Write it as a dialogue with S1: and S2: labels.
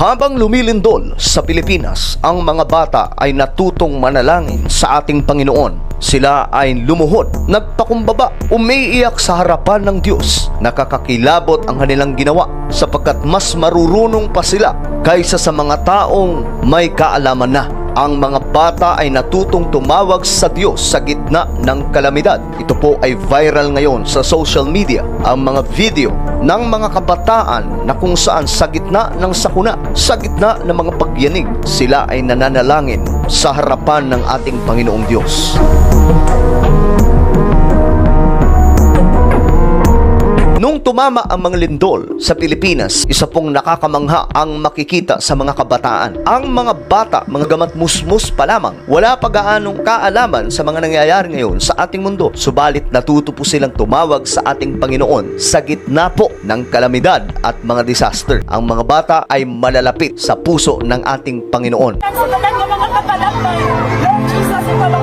S1: Habang lumilindol sa Pilipinas, ang mga bata ay natutong manalangin sa ating Panginoon. Sila ay lumuhod, nagpakumbaba, umiiyak sa harapan ng Diyos. Nakakakilabot ang kanilang ginawa sapagkat mas marurunong pa sila kaysa sa mga taong may kaalaman na. Ang mga bata ay natutong tumawag sa Diyos sa gitna ng kalamidad. Ito po ay viral ngayon sa social media. Ang mga video ng mga kabataan na kung saan sa gitna ng sakuna, sa gitna ng mga pagyanig, sila ay nananalangin sa harapan ng ating Panginoong Diyos. Nung tumama ang mga lindol sa Pilipinas, isa pong nakakamangha ang makikita sa mga kabataan. Ang mga bata, mga gamat musmus pa lamang, wala pa gaanong kaalaman sa mga nangyayari ngayon sa ating mundo. Subalit natuto po silang tumawag sa ating Panginoon sa gitna po ng kalamidad at mga disaster. Ang mga bata ay malalapit sa puso ng ating Panginoon.
S2: Sa mga kapalakay, Lord Jesus, ikaw ang